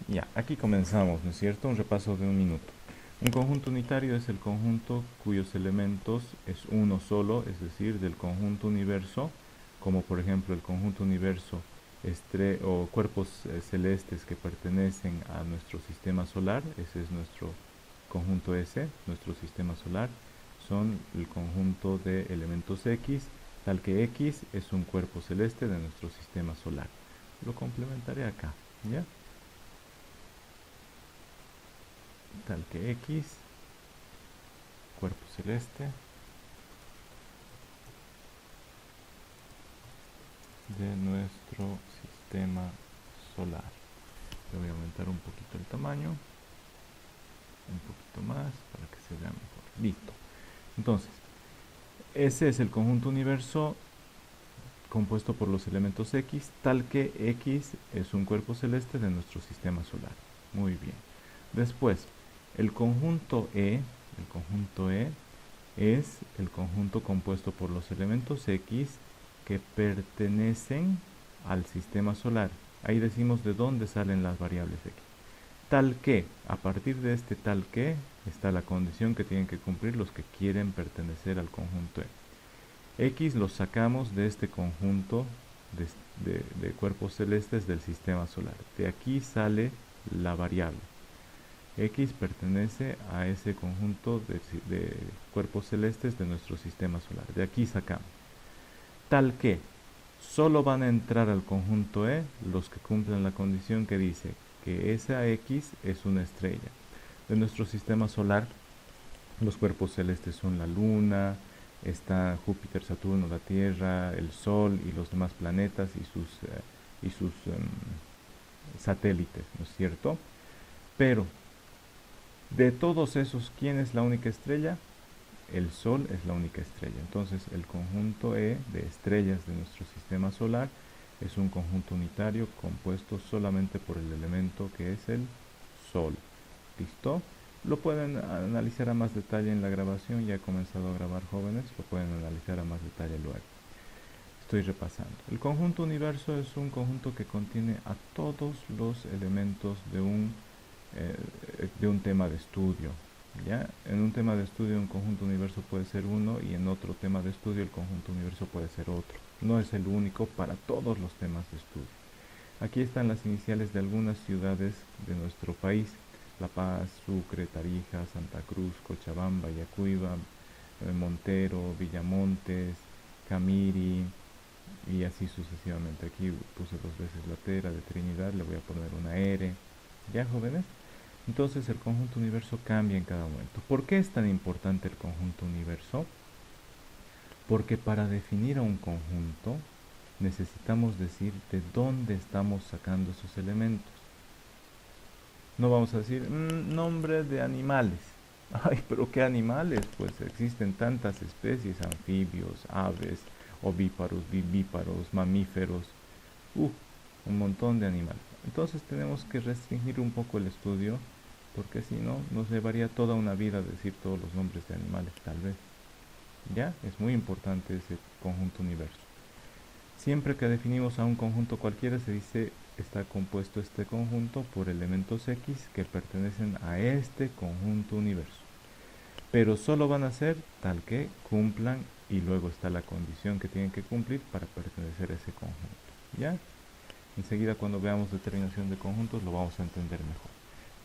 Ya, aquí comenzamos, ¿no es cierto? Un repaso de un minuto. Un conjunto unitario es el conjunto cuyos elementos es uno solo, es decir, del conjunto universo, como por ejemplo el conjunto universo o cuerpos celestes que pertenecen a nuestro sistema solar, ese es nuestro conjunto S, nuestro sistema solar, son el conjunto de elementos X, tal que X es un cuerpo celeste de nuestro sistema solar. Lo complementaré acá, ¿ya? Tal que X, cuerpo celeste de nuestro sistema solar. Le voy a aumentar un poquito el tamaño, un poquito más para que se vea mejor. Listo. Entonces, ese es el conjunto universo compuesto por los elementos X, tal que X es un cuerpo celeste de nuestro sistema solar. Muy bien. Después, el conjunto E es el conjunto compuesto por los elementos X que pertenecen al sistema solar. Ahí decimos de dónde salen las variables X. Tal que, a partir de este tal que, está la condición que tienen que cumplir los que quieren pertenecer al conjunto E. X los sacamos de este conjunto de cuerpos celestes del sistema solar. De aquí sale la variable. X pertenece a ese conjunto de cuerpos celestes de nuestro sistema solar. De aquí sacamos. Tal que solo van a entrar al conjunto E los que cumplen la condición que dice que esa X es una estrella. De nuestro sistema solar, los cuerpos celestes son la Luna, está Júpiter, Saturno, la Tierra, el Sol y los demás planetas y sus satélites, ¿no es cierto? Pero de todos esos, ¿quién es la única estrella? El Sol es la única estrella. Entonces, el conjunto E de estrellas de nuestro sistema solar es un conjunto unitario compuesto solamente por el elemento que es el Sol. ¿Listo? Lo pueden analizar a más detalle en la grabación. Ya he comenzado a grabar, jóvenes. Lo pueden analizar a más detalle luego. Estoy repasando. El conjunto universo es un conjunto que contiene a todos los elementos de un tema de estudio. ¿Ya? En un tema de estudio un conjunto universo puede ser uno y en otro tema de estudio el conjunto universo puede ser otro. No es el único para todos los temas de estudio. Aquí están las iniciales de algunas ciudades de nuestro país: La Paz, Sucre, Tarija, Santa Cruz, Cochabamba, Yacuiba, Montero, Villamontes, Camiri y así sucesivamente. Aquí puse dos veces la T, de Trinidad, le voy a poner una R. ¿Ya, jóvenes? Entonces el conjunto universo cambia en cada momento. ¿Por qué es tan importante el conjunto universo? Porque para definir a un conjunto necesitamos decir de dónde estamos sacando esos elementos. No vamos a decir nombre de animales. Ay, pero ¿qué animales? Pues existen tantas especies: anfibios, aves, ovíparos, vivíparos, mamíferos, un montón de animales. Entonces tenemos que restringir un poco el estudio, porque si no nos llevaría toda una vida decir todos los nombres de animales, tal vez. ¿Ya? Es muy importante ese conjunto universo. Siempre que definimos a un conjunto cualquiera se dice está compuesto este conjunto por elementos X que pertenecen a este conjunto universo. Pero solo van a ser tal que cumplan, y luego está la condición que tienen que cumplir para pertenecer a ese conjunto. ¿Ya? Enseguida, cuando veamos determinación de conjuntos, lo vamos a entender mejor.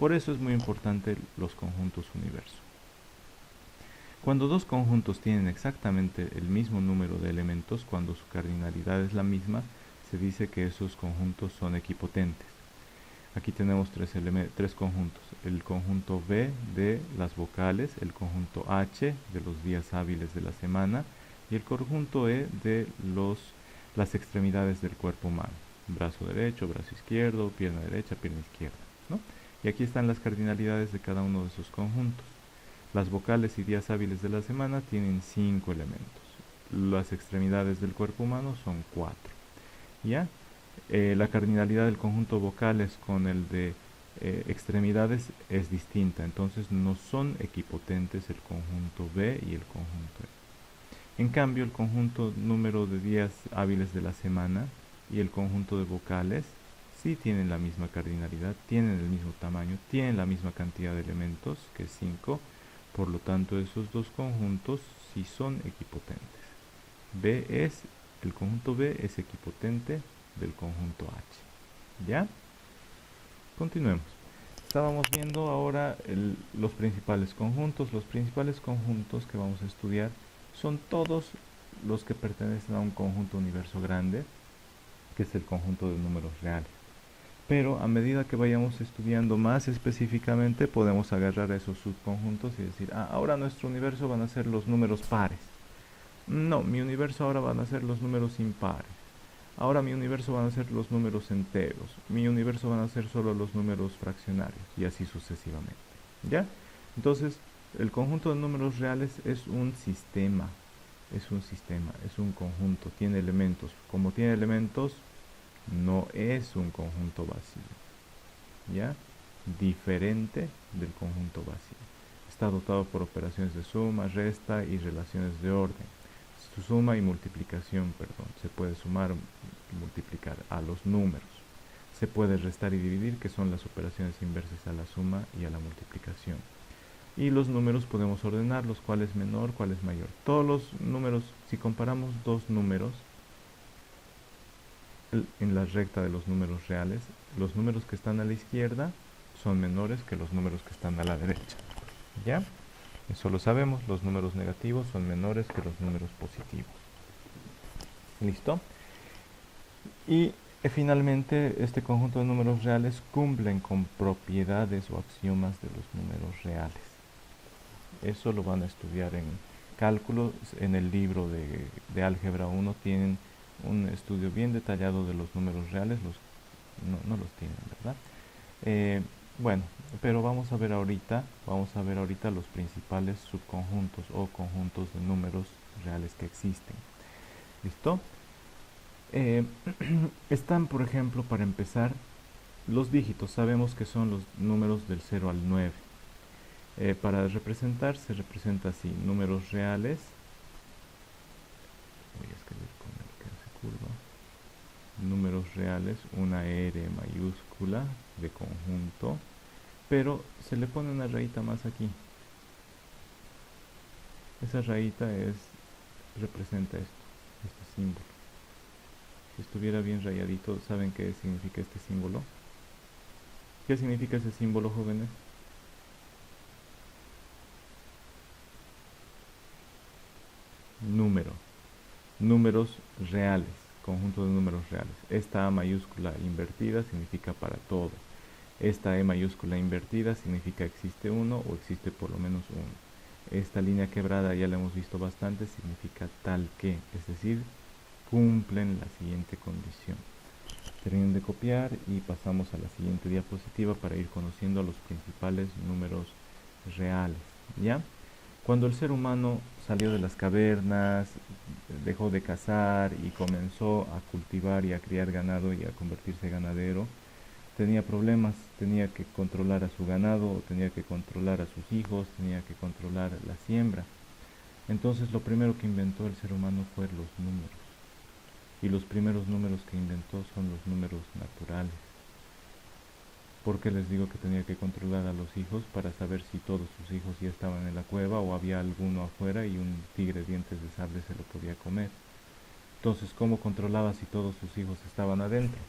Por eso es muy importante los conjuntos universo. Cuando dos conjuntos tienen exactamente el mismo número de elementos, cuando su cardinalidad es la misma, se dice que esos conjuntos son equipotentes. Aquí tenemos tres conjuntos: el conjunto B de las vocales, el conjunto H de los días hábiles de la semana y el conjunto E de las extremidades del cuerpo humano: brazo derecho, brazo izquierdo, pierna derecha, pierna izquierda, ¿no? Y aquí están las cardinalidades de cada uno de esos conjuntos. Las vocales y días hábiles de la semana tienen 5 elementos. Las extremidades del cuerpo humano son 4. ¿Ya? La cardinalidad del conjunto vocales con el de extremidades es distinta, entonces no son equipotentes el conjunto B y el conjunto E. En cambio, el conjunto número de días hábiles de la semana y el conjunto de vocales sí tienen la misma cardinalidad, tienen el mismo tamaño, tienen la misma cantidad de elementos, que es 5. Por lo tanto, esos dos conjuntos sí son equipotentes. El conjunto B es equipotente del conjunto H. ¿Ya? Continuemos. Estábamos viendo ahora los principales conjuntos. Los principales conjuntos que vamos a estudiar son todos los que pertenecen a un conjunto universo grande, que es el conjunto de números reales. Pero a medida que vayamos estudiando más específicamente, podemos agarrar a esos subconjuntos y decir, ahora nuestro universo van a ser los números pares. No, mi universo ahora van a ser los números impares. Ahora mi universo van a ser los números enteros. Mi universo van a ser solo los números fraccionarios, y así sucesivamente. ¿Ya? Entonces, el conjunto de números reales es un sistema. Es un conjunto, tiene elementos. Como tiene elementos, no es un conjunto vacío. ¿Ya? Diferente del conjunto vacío. Está dotado por operaciones de suma, resta y relaciones de orden. Su suma y multiplicación, perdón. Se puede sumar y multiplicar a los números. Se puede restar y dividir, que son las operaciones inversas a la suma y a la multiplicación. Y los números podemos ordenarlos, cuál es menor, cuál es mayor. Todos los números, si comparamos dos números en la recta de los números reales, los números que están a la izquierda son menores que los números que están a la derecha. ¿Ya? Eso lo sabemos, los números negativos son menores que los números positivos. ¿Listo? Y finalmente, este conjunto de números reales cumplen con propiedades o axiomas de los números reales. Eso lo van a estudiar en cálculo. En el libro de álgebra 1 tienen un estudio bien detallado de los números reales. No los tienen, ¿verdad? Bueno, pero vamos a ver ahorita los principales subconjuntos o conjuntos de números reales que existen. ¿Listo? Están, por ejemplo, para empezar, los dígitos. Sabemos que son los números del 0 al 9. Para representar, se representa así: números reales. Voy a escribir con el que hace curva. Números reales, una R mayúscula de conjunto, pero se le pone una rayita más aquí. Esa rayita representa este símbolo. Si estuviera bien rayadito, ¿saben qué significa este símbolo? ¿Qué significa ese símbolo, jóvenes? Números reales, conjunto de números reales. Esta A mayúscula invertida significa para todo. Esta E mayúscula invertida significa existe uno o existe por lo menos uno. Esta línea quebrada ya la hemos visto bastante, significa tal que, es decir, cumplen la siguiente condición. Terminen de copiar y pasamos a la siguiente diapositiva para ir conociendo los principales números reales. ¿Ya? Cuando el ser humano salió de las cavernas, dejó de cazar y comenzó a cultivar y a criar ganado y a convertirse en ganadero, tenía problemas. Tenía que controlar a su ganado, tenía que controlar a sus hijos, tenía que controlar la siembra. Entonces lo primero que inventó el ser humano fue los números. Y los primeros números que inventó son los números naturales. ¿Por qué les digo que tenía que controlar a los hijos? Para saber si todos sus hijos ya estaban en la cueva o había alguno afuera y un tigre dientes de sable se lo podía comer. Entonces, ¿cómo controlaba si todos sus hijos estaban adentro?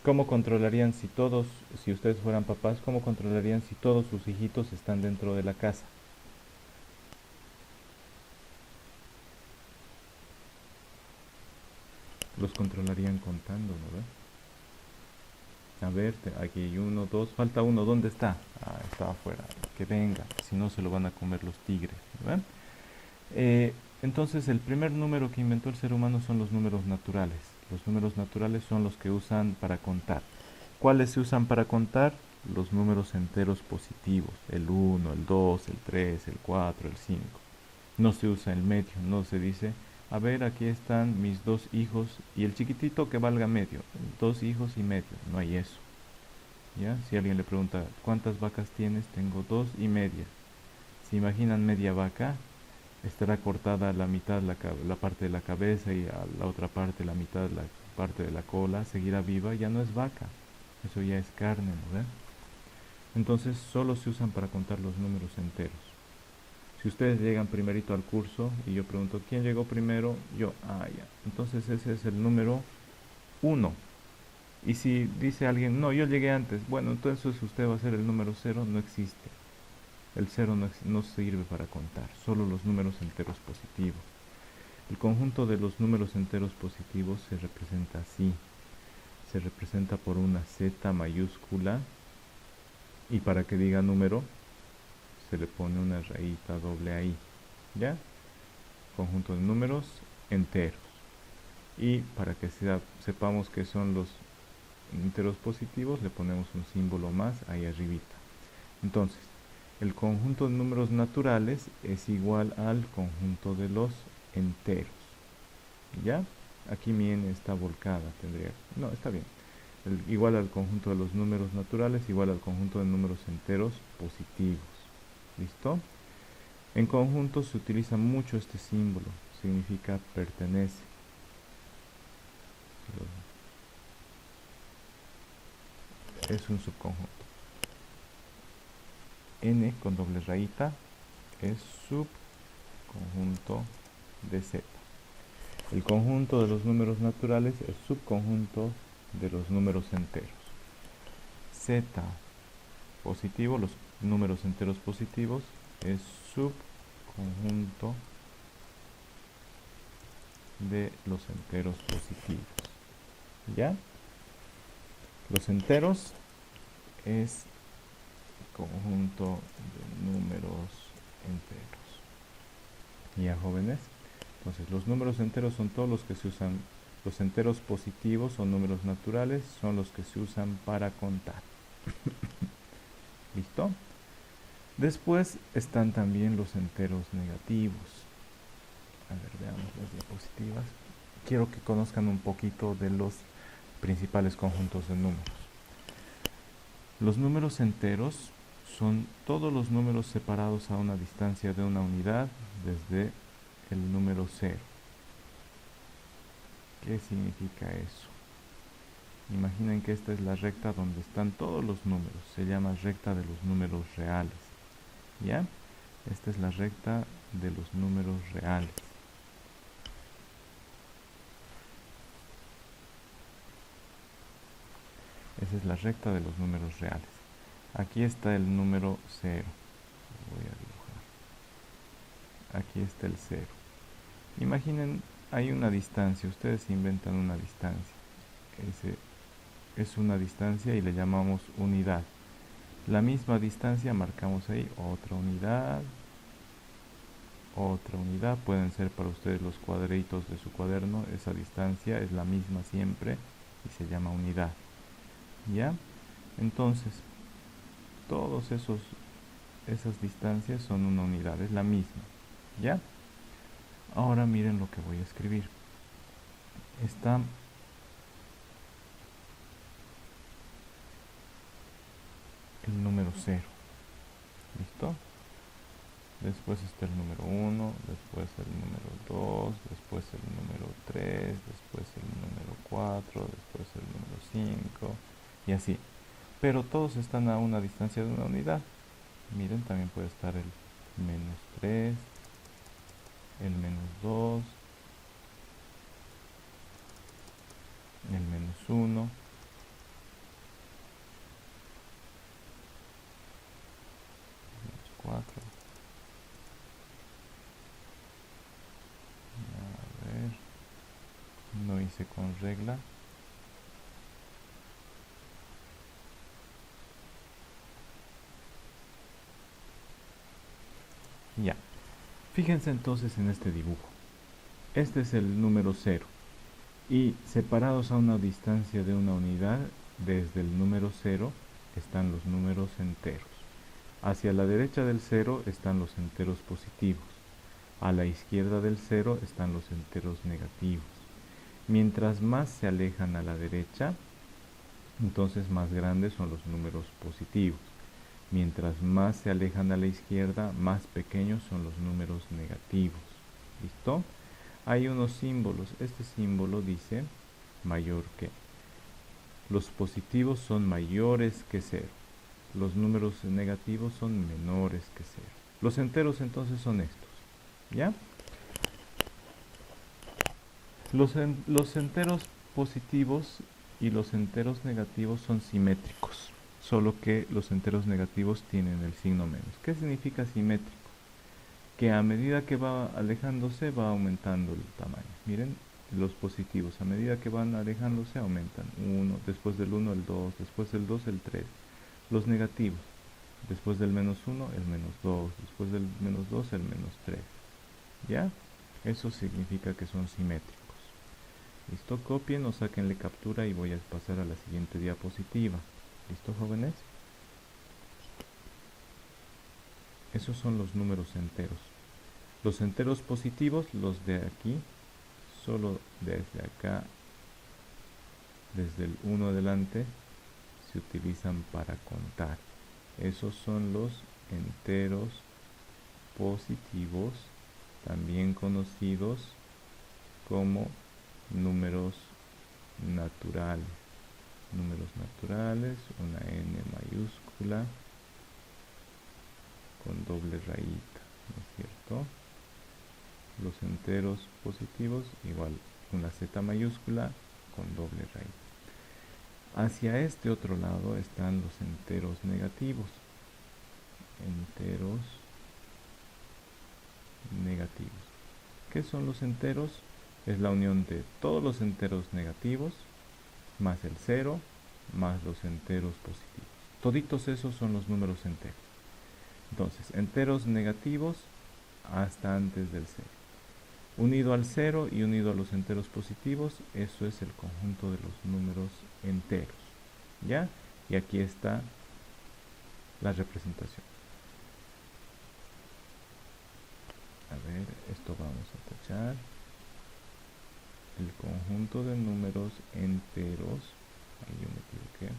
¿Cómo controlarían si ustedes fueran papás, cómo controlarían si todos sus hijitos están dentro de la casa? Los controlarían contando, ¿no ves? A ver, aquí hay uno, dos, falta uno, ¿dónde está? Está afuera, que venga, si no se lo van a comer los tigres, ¿verdad? Entonces el primer número que inventó el ser humano son los números naturales. Los números naturales son los que usan para contar. ¿Cuáles se usan para contar? Los números enteros positivos, el 1, el 2, el 3, el 4, el 5. No se usa el medio, no se dice, a ver, aquí están mis dos hijos y el chiquitito que valga medio, 2 hijos y medio, no hay eso. ¿Ya? Si alguien le pregunta, ¿cuántas vacas tienes? Tengo 2 y media. Si imaginan media vaca, estará cortada a la mitad la parte de la cabeza y a la otra parte la mitad la parte de la cola, seguirá viva, ya no es vaca, eso ya es carne, ¿no ve? Entonces solo se usan para contar los números enteros. Si ustedes llegan primerito al curso y yo pregunto, ¿quién llegó primero? Yo, ya. Entonces ese es el número uno. Y si dice alguien, no, yo llegué antes, bueno, entonces usted va a ser el número cero, no existe. El cero no sirve para contar, solo los números enteros positivos. El conjunto de los números enteros positivos se representa así. Se representa por una Z mayúscula y para que diga número se le pone una rayita doble ahí. ¿Ya? Conjunto de números enteros. Y para que sepamos que son los enteros positivos, le ponemos un símbolo más ahí arribita. Entonces, el conjunto de números naturales es igual al conjunto de los enteros. ¿Ya? Aquí mi n está volcada, no, está bien. Igual al conjunto de los números naturales, igual al conjunto de números enteros positivos. ¿Listo? En conjunto se utiliza mucho este símbolo, significa pertenece. Es un subconjunto. N con doble rayita es subconjunto de Z. El conjunto de los números naturales es subconjunto de los números enteros. Z positivo, los números enteros positivos, es subconjunto de los enteros positivos. ¿Ya? Los enteros es conjunto de números enteros. ¿Ya, jóvenes? Entonces, los números enteros son todos los que se usan. Los enteros positivos o números naturales son los que se usan para contar. ¿Listo? Después están también los enteros negativos. A ver, veamos las diapositivas. Quiero que conozcan un poquito de los principales conjuntos de números. Los números enteros son todos los números separados a una distancia de una unidad desde el número 0. ¿Qué significa eso? Imaginen que esta es la recta donde están todos los números. Se llama recta de los números reales. ¿Ya? Esta es la recta de los números reales. Esa es la recta de los números reales. Aquí está el número 0. Voy a dibujar. Aquí está el 0. Imaginen, hay una distancia. Ustedes inventan una distancia. Es una distancia y le llamamos unidad. La misma distancia marcamos ahí otra unidad. Otra unidad. Pueden ser para ustedes los cuadritos de su cuaderno. Esa distancia es la misma siempre y se llama unidad. ¿Ya? Entonces, todas esas distancias son una unidad, es la misma. ¿Ya? Ahora miren lo que voy a escribir. Está el número 0. ¿Listo? Después está el número 1, después el número 2, después el número 3, después el número 4, después el número 5 y así. Pero todos están a una distancia de una unidad. Miren, también puede estar el menos 3, el menos 2, el menos 1, menos 4. A ver, no hice con regla. Ya. Fíjense entonces en este dibujo. Este es el número 0. Y separados a una distancia de una unidad, desde el número 0 están los números enteros. Hacia la derecha del 0 están los enteros positivos. A la izquierda del 0 están los enteros negativos. Mientras más se alejan a la derecha, entonces más grandes son los números positivos. Mientras más se alejan a la izquierda, más pequeños son los números negativos. ¿Listo? Hay unos símbolos. Este símbolo dice mayor que. Los positivos son mayores que 0. Los números negativos son menores que 0. Los enteros entonces son estos. ¿Ya? Los enteros positivos y los enteros negativos son simétricos, solo que los enteros negativos tienen el signo menos. ¿Qué significa simétrico? Que a medida que va alejándose va aumentando el tamaño. Miren, los positivos a medida que van alejándose aumentan. 1, después del 1 el 2, después del 2 el 3. Los negativos, después del menos 1 el menos 2, después del menos 2 el menos 3. ¿Ya? Eso significa que son simétricos. ¿Listo? Copien o sáquenle captura y voy a pasar a la siguiente diapositiva. ¿Listo, jóvenes? Esos son los números enteros. Los enteros positivos, los de aquí, solo desde acá, desde el 1 adelante, se utilizan para contar. Esos son los enteros positivos, también conocidos como números naturales. Números naturales, una n mayúscula con doble rayita, ¿no es cierto? Los enteros positivos, igual una z mayúscula con doble rayita. Hacia este otro lado están los enteros negativos. Enteros negativos. ¿Qué son los enteros? Es la unión de todos los enteros negativos más el 0 más los enteros positivos. Toditos esos son los números enteros. Entonces, enteros negativos hasta antes del 0. Unido al 0 y unido a los enteros positivos, eso es el conjunto de los números enteros. ¿Ya? Y aquí está la representación. A ver, esto vamos a tachar. El conjunto de números enteros, ahí yo me equivoqué.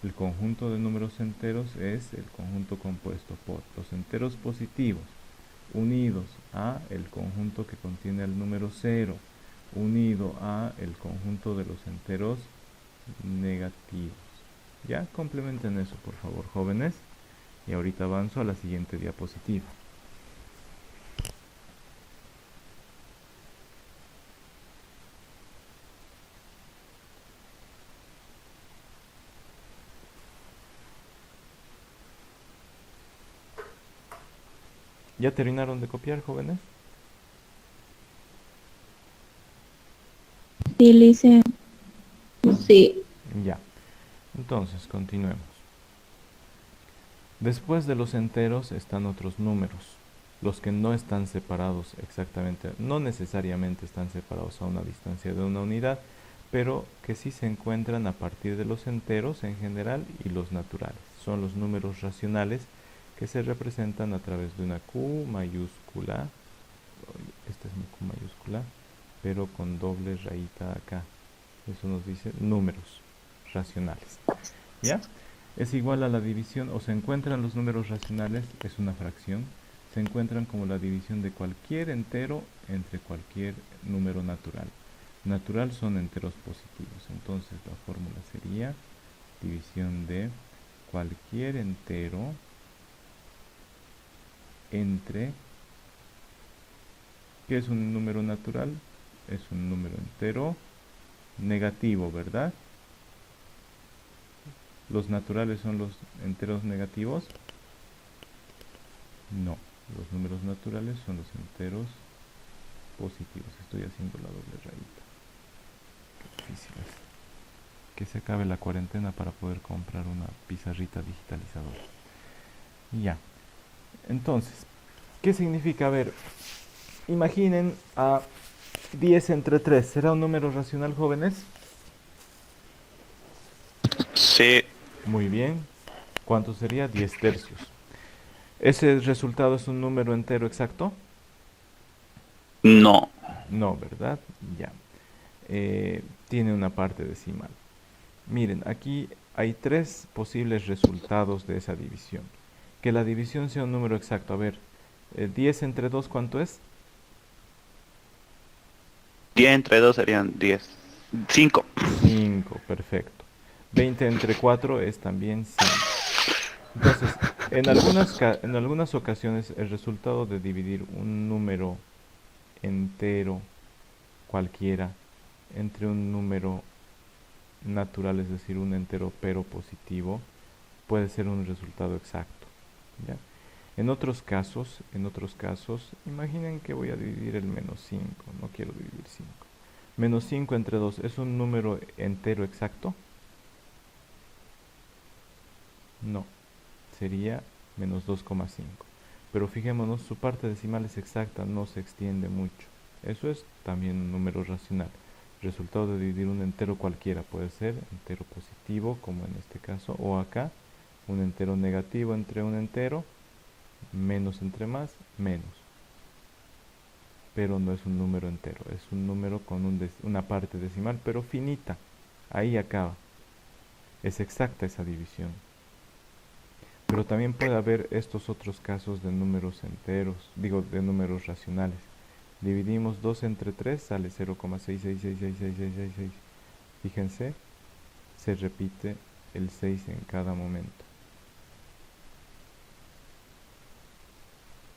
El conjunto de números enteros es el conjunto compuesto por los enteros positivos unidos a el conjunto que contiene el número 0, unido a el conjunto de los enteros negativos. Ya, complementen eso, por favor, jóvenes. Y ahorita avanzo a la siguiente diapositiva. ¿Ya terminaron de copiar, jóvenes? Sí, Lice. Sí. Ya. Entonces, continuemos. Después de los enteros están otros números, los que no están separados exactamente, no necesariamente están separados a una distancia de una unidad, pero que sí se encuentran a partir de los enteros en general y los naturales. Son los números racionales que se representan a través de una Q mayúscula, esta es mi Q mayúscula, pero con doble rayita acá. Eso nos dice números racionales. ¿Ya? Es igual a la división, o se encuentran los números racionales, es una fracción, se encuentran como la división de cualquier entero entre cualquier número natural. Natural son enteros positivos, entonces la fórmula sería división de cualquier entero entre, ¿qué es un número natural? Es un número entero negativo, ¿verdad? ¿Los naturales son los enteros negativos? No, los números naturales son los enteros positivos. Estoy haciendo la doble rayita. Qué difícil es. Que se acabe la cuarentena para poder comprar una pizarrita digitalizadora. Ya. Entonces, ¿qué significa? A ver, imaginen a 10 entre 3. ¿Será un número racional, jóvenes? Sí, Muy bien. ¿Cuánto sería? 10 tercios. ¿Ese resultado es un número entero exacto? no. No, ¿verdad? Ya. Tiene una parte decimal. Miren, aquí hay tres posibles resultados de esa división. Que la división sea un número exacto. A ver, 10 entre 2, ¿cuánto es? 10 entre 2 serían 10. 5. 5, perfecto. 20 entre 4 es también 5. Entonces, en algunas ocasiones el resultado de dividir un número entero cualquiera entre un número natural, es decir, un entero pero positivo, puede ser un resultado exacto. ¿Ya? En otros casos, imaginen que voy a dividir el menos 5, no quiero dividir 5. Menos 5 entre 2 es un número entero exacto. No, sería menos 2,5. Pero fijémonos, su parte decimal es exacta, no se extiende mucho. Eso es también un número racional. Resultado de dividir un entero cualquiera puede ser entero positivo, como en este caso, o acá, un entero negativo entre un entero, menos entre más, menos. Pero no es un número entero, es un número con una parte decimal, pero finita. Ahí acaba. Es exacta esa división. Pero también puede haber estos otros casos de números enteros, digo, de números racionales. Dividimos 2 entre 3, sale 0,6666666. Fíjense, se repite el 6 en cada momento.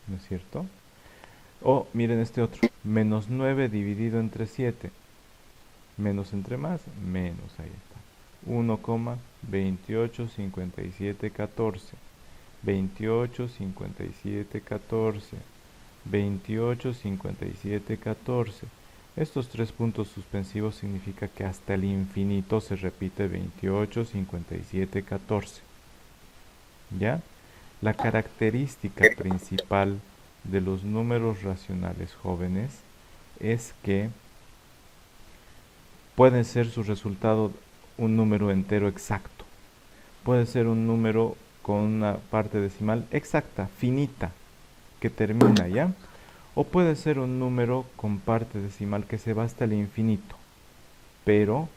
¿No es cierto? O miren este otro, menos 9 dividido entre 7. Menos entre más, menos, ahí está. 1,285714. 285714. 285714. Estos tres puntos suspensivos significa que hasta el infinito se repite 285714. ¿Ya? La característica principal de los números racionales jóvenes es que puede ser su resultado un número entero exacto. Puede ser un número con una parte decimal exacta, finita, que termina, ¿ya? O puede ser un número con parte decimal que se va hasta el infinito, pero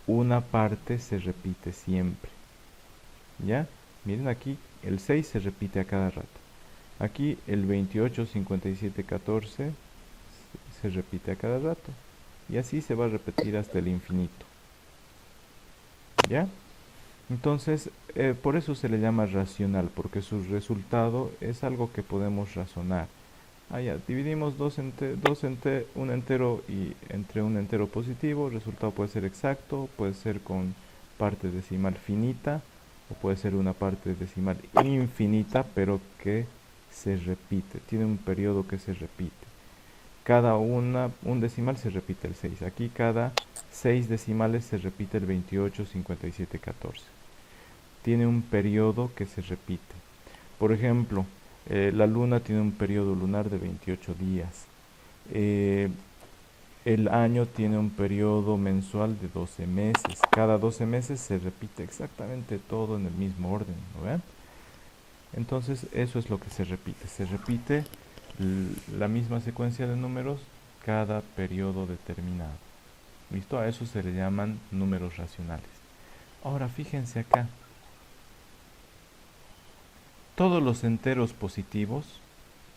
una parte se repite siempre, ¿ya? Miren aquí, el 6 se repite a cada rato. Aquí el 285714 se repite a cada rato. Y así se va a repetir hasta el infinito, ¿ya? Entonces, por eso se le llama racional, porque su resultado es algo que podemos razonar. Ya, dividimos un entero y entre un entero positivo, el resultado puede ser exacto, puede ser con parte decimal finita, o puede ser una parte decimal infinita, pero que se repite, tiene un periodo que se repite. Un decimal se repite el 6. Aquí cada 6 decimales se repite el 285714. Tiene un periodo que se repite. Por ejemplo, la luna tiene un periodo lunar de 28 días. El año tiene un periodo mensual de 12 meses. Cada 12 meses se repite exactamente todo en el mismo orden, ¿no ven? Entonces eso es lo que se repite. Se repite la misma secuencia de números cada periodo determinado. ¿Listo? A eso se le llaman números racionales. Ahora fíjense acá. Todos los enteros positivos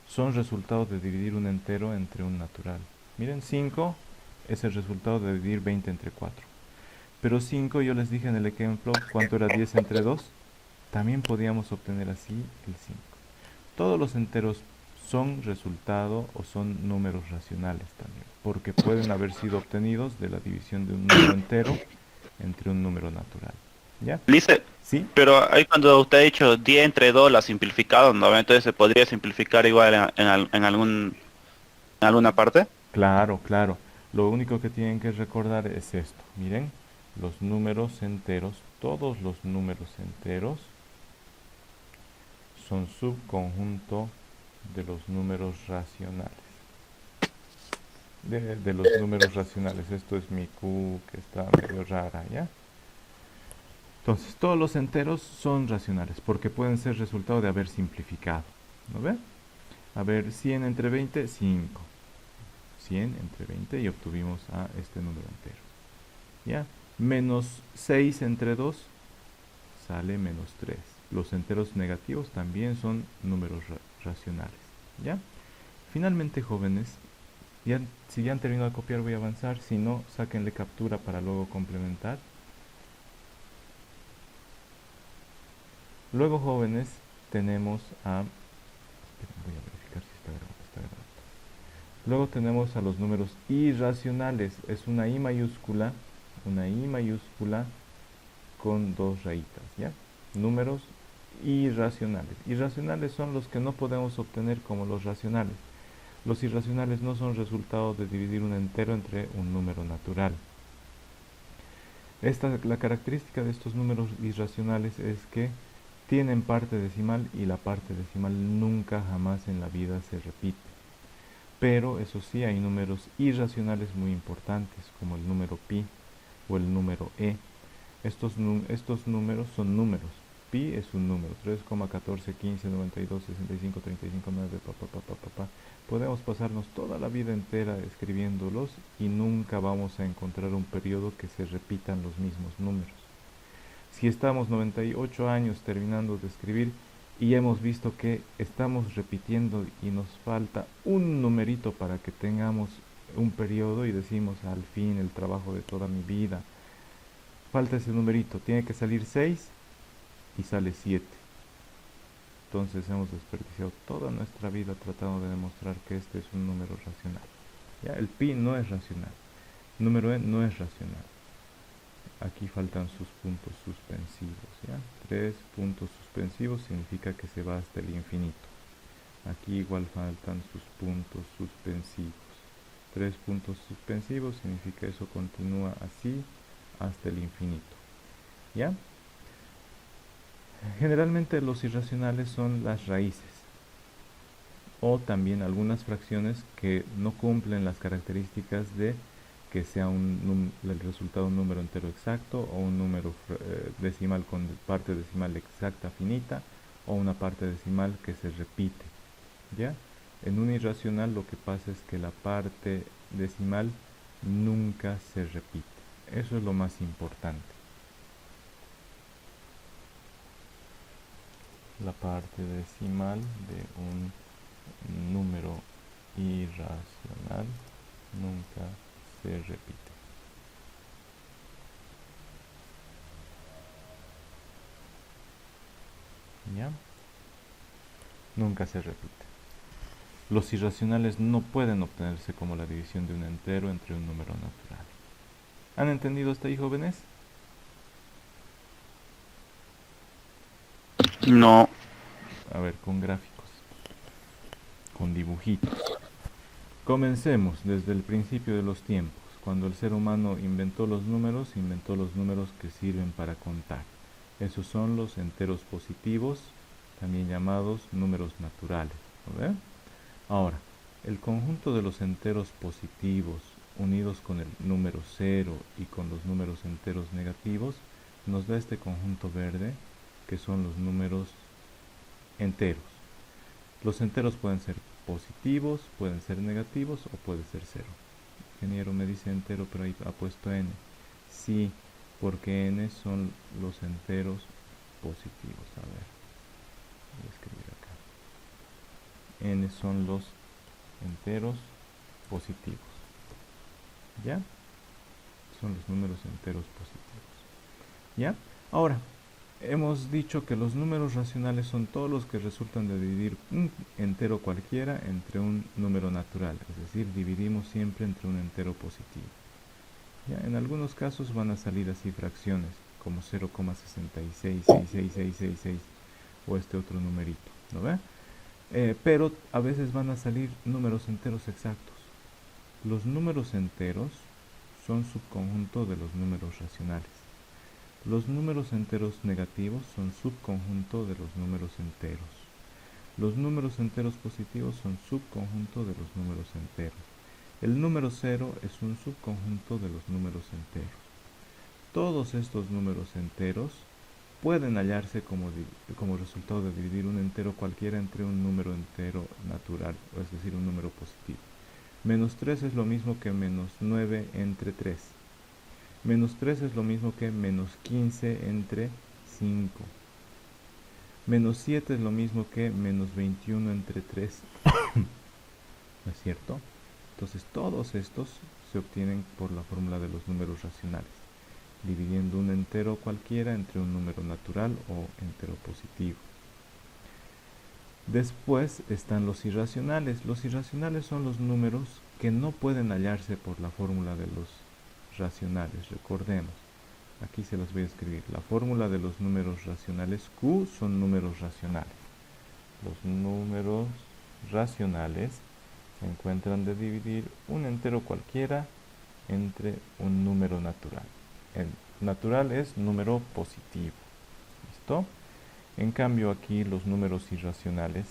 son resultado de dividir un entero entre un natural. Miren, 5 es el resultado de dividir 20 entre 4. Pero 5, yo les dije en el ejemplo, ¿cuánto era 10 entre 2? También podíamos obtener así el 5. Todos los enteros son resultado o son números racionales también, porque pueden haber sido obtenidos de la división de un número entero entre un número natural. ¿Ya? Dice, ¿Sí? pero ahí cuando usted ha dicho 10 entre 2 la ha simplificado, ¿no? Entonces se podría simplificar igual en alguna parte. Claro, claro. Lo único que tienen que recordar es esto. Miren, los números enteros, todos los números enteros son subconjunto de los números racionales. De los números racionales. Esto es mi Q que está medio rara, ¿ya? Entonces, todos los enteros son racionales porque pueden ser resultado de haber simplificado. ¿No ven? A ver, 100 entre 20, 5. 100 entre 20 y obtuvimos a este número entero. ¿Ya? Menos 6 entre 2 sale menos 3. Los enteros negativos también son números racionales. ¿Ya? Finalmente, jóvenes, Si ya han terminado de copiar voy a avanzar, si no, sáquenle captura para luego complementar. Luego, jóvenes, tenemos a... Voy a verificar si está grabando. Luego tenemos a los números irracionales. Es una I mayúscula con dos rayitas, ¿ya? Números irracionales. Irracionales son los que no podemos obtener como los racionales. Los irracionales no son resultado de dividir un entero entre un número natural. La característica de estos números irracionales es que tienen parte decimal y la parte decimal nunca jamás en la vida se repite. Pero eso sí, hay números irracionales muy importantes como el número pi o el número e. Estos números son números. Pi es un número, 3,1415926535,9, Podemos pasarnos toda la vida entera escribiéndolos y nunca vamos a encontrar un periodo que se repitan los mismos números. Si estamos 98 años terminando de escribir y hemos visto que estamos repitiendo y nos falta un numerito para que tengamos un periodo y decimos al fin el trabajo de toda mi vida, falta ese numerito, tiene que salir 6 y sale 7. Entonces hemos desperdiciado toda nuestra vida tratando de demostrar que este es un número racional. ¿Ya? El pi no es racional, número e no es racional. Aquí faltan sus puntos suspensivos, ¿ya? 3 puntos suspensivos significa que se va hasta el infinito. Aquí igual faltan sus puntos suspensivos. 3 puntos suspensivos significa eso continúa así hasta el infinito, ¿ya? Generalmente los irracionales son las raíces o también algunas fracciones que no cumplen las características de que sea el resultado un número entero exacto o un número decimal con parte decimal exacta finita o una parte decimal que se repite, ¿ya? En un irracional lo que pasa es que la parte decimal nunca se repite. Eso es lo más importante. La parte decimal de un número irracional nunca se repite. ¿Ya? Nunca se repite. Los irracionales no pueden obtenerse como la división de un entero entre un número natural. ¿Han entendido hasta ahí, jóvenes? No. A ver, con gráficos, con dibujitos. Comencemos desde el principio de los tiempos. Cuando el ser humano inventó los números que sirven para contar. Esos son los enteros positivos, también llamados números naturales. ¿No? Ahora, el conjunto de los enteros positivos unidos con el número 0 y con los números enteros negativos nos da este conjunto verde, que son los números enteros. Los enteros pueden ser positivos, pueden ser negativos o puede ser 0. El ingeniero me dice entero, pero ahí ha puesto n. Sí, porque n son los enteros positivos. A ver, voy a escribir acá. N son los enteros positivos. ¿Ya? Son los números enteros positivos. ¿Ya? Ahora, hemos dicho que los números racionales son todos los que resultan de dividir un entero cualquiera entre un número natural, es decir, dividimos siempre entre un entero positivo. ¿Ya? En algunos casos van a salir así fracciones, como 0,666666 o este otro numerito, ¿no ve? Pero a veces van a salir números enteros exactos. Los números enteros son subconjunto de los números racionales. Los números enteros negativos son subconjunto de los números enteros. Los números enteros positivos son subconjunto de los números enteros. El número 0 es un subconjunto de los números enteros. Todos estos números enteros pueden hallarse como resultado de dividir un entero cualquiera entre un número entero natural, es decir, un número positivo. Menos 3 es lo mismo que menos 9 entre 3. Menos 3 es lo mismo que menos 15 entre 5. Menos 7 es lo mismo que menos 21 entre 3. ¿No es cierto? Entonces todos estos se obtienen por la fórmula de los números racionales, dividiendo un entero cualquiera entre un número natural o entero positivo. Después están los irracionales. Los irracionales son los números que no pueden hallarse por la fórmula de los racionales. Recordemos, aquí se los voy a escribir. La fórmula de los números racionales Q son números racionales. Los números racionales se encuentran de dividir un entero cualquiera entre un número natural. El natural es número positivo. ¿Listo? En cambio aquí los números irracionales,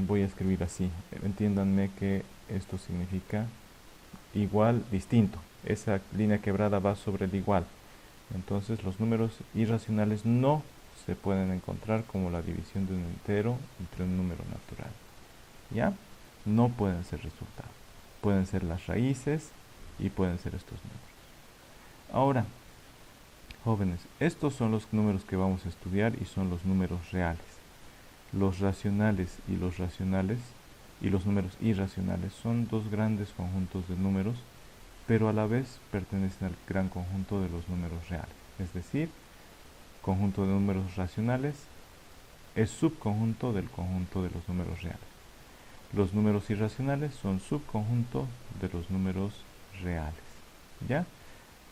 voy a escribir así. Entiéndanme que esto significa igual, distinto. Esa línea quebrada va sobre el igual. Entonces los números irracionales no se pueden encontrar como la división de un entero entre un número natural. ¿Ya? No pueden ser resultados. Pueden ser las raíces y pueden ser estos números. Ahora, jóvenes, estos son los números que vamos a estudiar y son los números reales. Los racionales y los racionales y los números irracionales son dos grandes conjuntos de números, pero a la vez pertenecen al gran conjunto de los números reales. Es decir, conjunto de números racionales es subconjunto del conjunto de los números reales. Los números irracionales son subconjunto de los números reales. ¿Ya?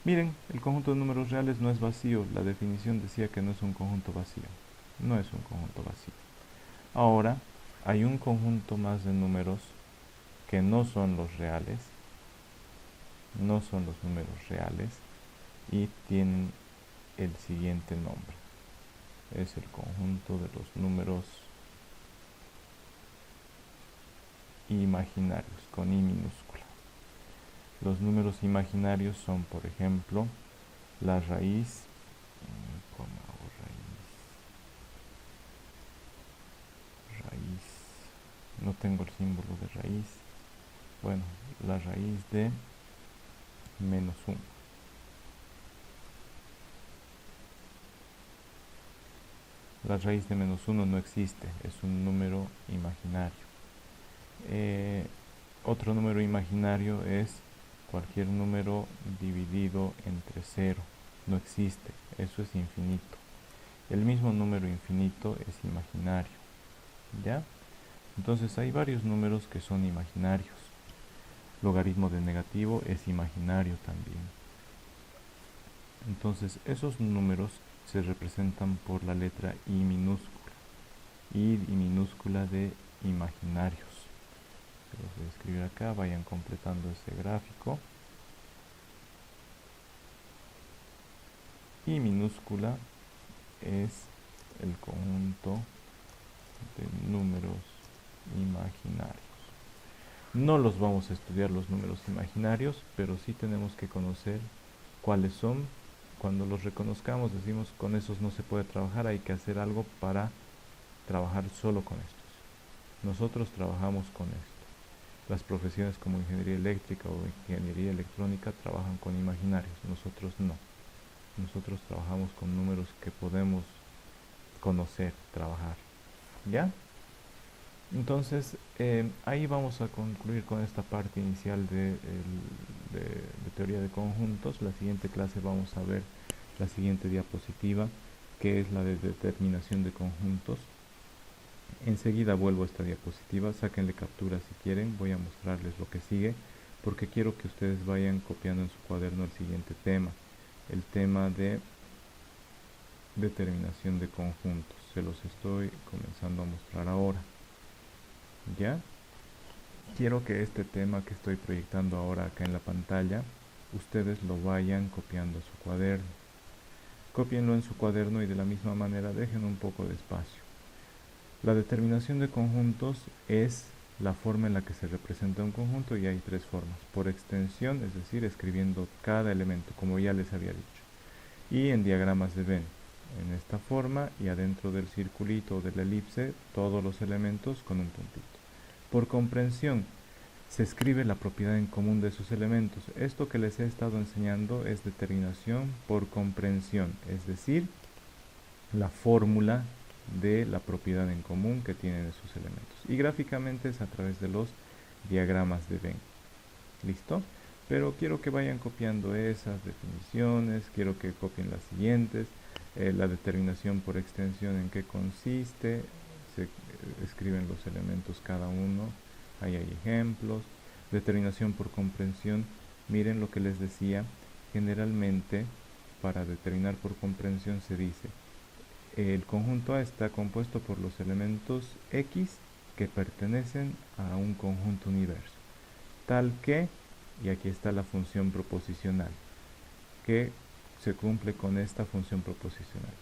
Miren, el conjunto de números reales no es vacío. La definición decía que no es un conjunto vacío. No es un conjunto vacío. Ahora, hay un conjunto más de números que no son los reales. No son los números reales. Y tienen el siguiente nombre. Es el conjunto de los números imaginarios, con I minúscula. Los números imaginarios son, por ejemplo, la raíz, no tengo el símbolo de raíz, bueno, la raíz de menos 1. La raíz de menos 1 no existe, es un número imaginario. Otro número imaginario es cualquier número dividido entre 0. No existe, eso es infinito. El mismo número infinito es imaginario. ¿Ya? Entonces hay varios números que son imaginarios. Logaritmo de negativo es imaginario también. Entonces esos números se representan por la letra I minúscula. I minúscula de imaginarios. Los voy a escribir acá, vayan completando ese gráfico. I minúscula es el conjunto de números imaginarios. No los vamos a estudiar los números imaginarios, pero sí tenemos que conocer cuáles son. Cuando los reconozcamos decimos con esos no se puede trabajar, hay que hacer algo para trabajar solo con estos. Nosotros trabajamos con esto. Las profesiones como ingeniería eléctrica o ingeniería electrónica trabajan con imaginarios, nosotros no. Nosotros trabajamos con números que podemos conocer, trabajar. ¿Ya? Entonces, ahí vamos a concluir con esta parte inicial de teoría de conjuntos. La siguiente clase vamos a ver la siguiente diapositiva, que es la de determinación de conjuntos. Enseguida vuelvo a esta diapositiva, sáquenle captura si quieren, voy a mostrarles lo que sigue, porque quiero que ustedes vayan copiando en su cuaderno el siguiente tema, el tema de determinación de conjuntos. Se los estoy comenzando a mostrar ahora. ¿Ya? Quiero que este tema que estoy proyectando ahora acá en la pantalla, ustedes lo vayan copiando a su cuaderno. Cópienlo en su cuaderno y de la misma manera dejen un poco de espacio. La determinación de conjuntos es la forma en la que se representa un conjunto y hay tres formas. Por extensión, es decir, escribiendo cada elemento, como ya les había dicho. Y en diagramas de Venn, en esta forma, y adentro del circulito o de la elipse, todos los elementos con un puntito. Por comprensión, se escribe la propiedad en común de sus elementos. Esto que les he estado enseñando es determinación por comprensión, es decir, la fórmula de la propiedad en común que tienen esos elementos. Y gráficamente es a través de los diagramas de Venn. ¿Listo? Pero quiero que vayan copiando esas definiciones, quiero que copien las siguientes. La determinación por extensión, en qué consiste, se escriben los elementos cada uno, ahí hay ejemplos. Determinación por comprensión, miren lo que les decía, generalmente para determinar por comprensión se dice el conjunto A está compuesto por los elementos X que pertenecen a un conjunto universo, tal que, y aquí está la función proposicional, que se cumple con esta función proposicional.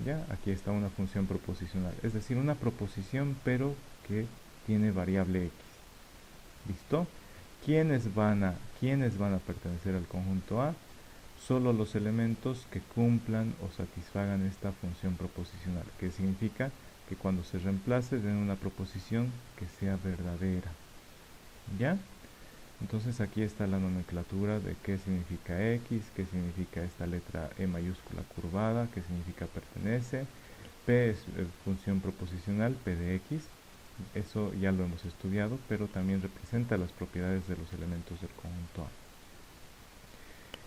¿Ya? Aquí está una función proposicional, es decir, una proposición pero que tiene variable X. ¿Listo? ¿Quiénes van a pertenecer al conjunto A? Solo los elementos que cumplan o satisfagan esta función proposicional, que significa que cuando se reemplace den una proposición que sea verdadera. ¿Ya? Entonces aquí está la nomenclatura de qué significa X, qué significa esta letra E mayúscula curvada, qué significa pertenece. P es función proposicional, P de X, eso ya lo hemos estudiado, pero también representa las propiedades de los elementos del conjunto A.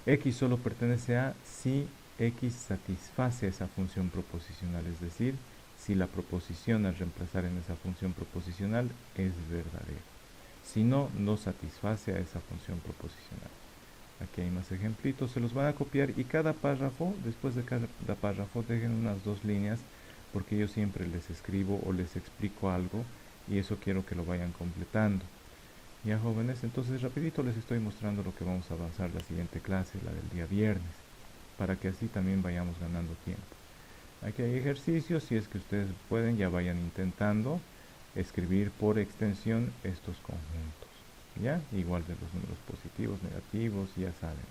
X solo pertenece a si X satisface esa función proposicional, es decir, si la proposición al reemplazar en esa función proposicional es verdadera. Si no, no satisface a esa función proposicional. Aquí hay más ejemplitos, se los van a copiar y cada párrafo, después de cada párrafo, dejen unas 2 líneas, porque yo siempre les escribo o les explico algo y eso quiero que lo vayan completando. Ya, jóvenes, entonces rapidito les estoy mostrando lo que vamos a avanzar la siguiente clase, la del día viernes, para que así también vayamos ganando tiempo. Aquí hay ejercicios, si es que ustedes pueden, ya vayan intentando escribir por extensión estos conjuntos. ¿Ya? Igual de los números positivos, negativos, ya saben.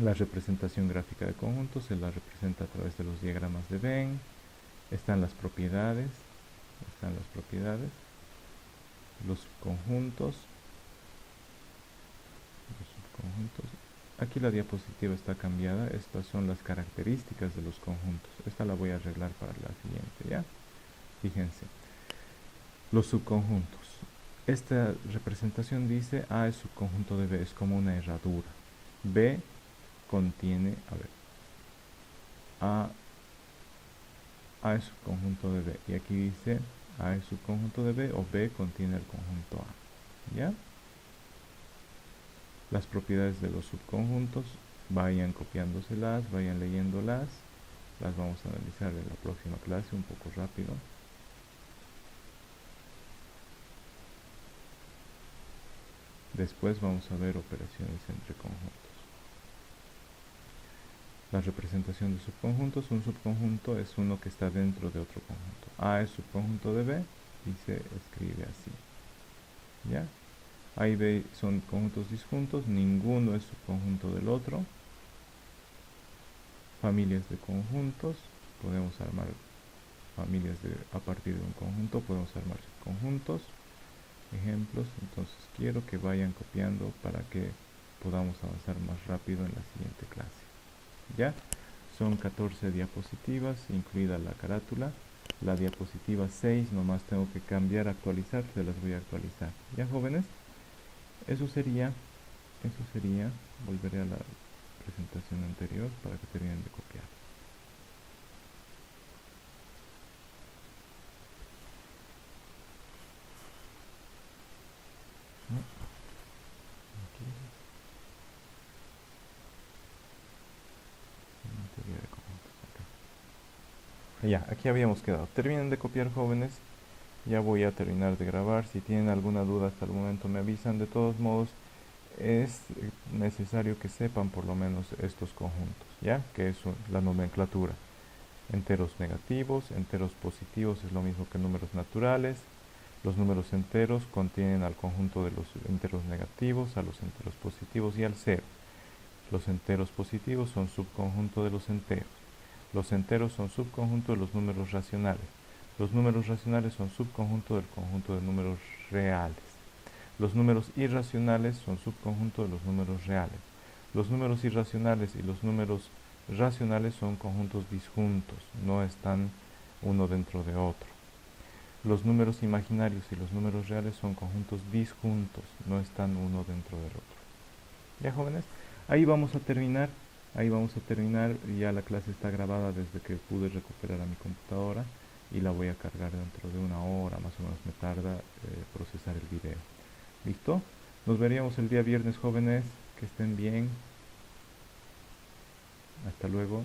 La representación gráfica de conjuntos se la representa a través de los diagramas de Venn. Están las propiedades, los subconjuntos. Aquí la diapositiva está cambiada, estas son las características de los conjuntos. Esta la voy a arreglar para la siguiente, ¿ya? Fíjense, los subconjuntos. Esta representación dice A es subconjunto de B, es como una herradura. B contiene, A es subconjunto de B. Y aquí dice A es subconjunto de B o B contiene el conjunto A. ¿Ya? Las propiedades de los subconjuntos, vayan copiándoselas, vayan leyéndolas. Las vamos a analizar en la próxima clase un poco rápido. Después vamos a ver operaciones entre conjuntos. La representación de subconjuntos, un subconjunto es uno que está dentro de otro conjunto. A es subconjunto de B y se escribe así. ¿Ya? A y B son conjuntos disjuntos, ninguno es subconjunto del otro. Familias de conjuntos, podemos armar familias a partir de un conjunto, podemos armar subconjuntos. Ejemplos, entonces quiero que vayan copiando para que podamos avanzar más rápido en la siguiente clase. ¿Ya? Son 14 diapositivas, incluida la carátula. La diapositiva 6 nomás tengo que cambiar, actualizar, se las voy a actualizar. ¿Ya, jóvenes? Eso sería, volveré a la presentación anterior para que terminen de copiar. Ya, aquí habíamos quedado. Terminen de copiar, jóvenes. Ya voy a terminar de grabar. Si tienen alguna duda hasta el momento me avisan. De todos modos, es necesario que sepan por lo menos estos conjuntos, ¿ya? Que es la nomenclatura. Enteros negativos, enteros positivos es lo mismo que números naturales. Los números enteros contienen al conjunto de los enteros negativos, a los enteros positivos y al cero. Los enteros positivos son subconjunto de los enteros. Los enteros son subconjunto de los números racionales. Los números racionales son subconjunto del conjunto de números reales. Los números irracionales son subconjunto de los números reales. Los números irracionales y los números racionales son conjuntos disjuntos, no están uno dentro de otro. Los números imaginarios y los números reales son conjuntos disjuntos, no están uno dentro del otro. ¿Ya, jóvenes? Ahí vamos a terminar. Ya la clase está grabada desde que pude recuperar a mi computadora y la voy a cargar dentro de una hora, más o menos me tarda procesar el video. ¿Listo? Nos veríamos el día viernes, jóvenes. Que estén bien. Hasta luego.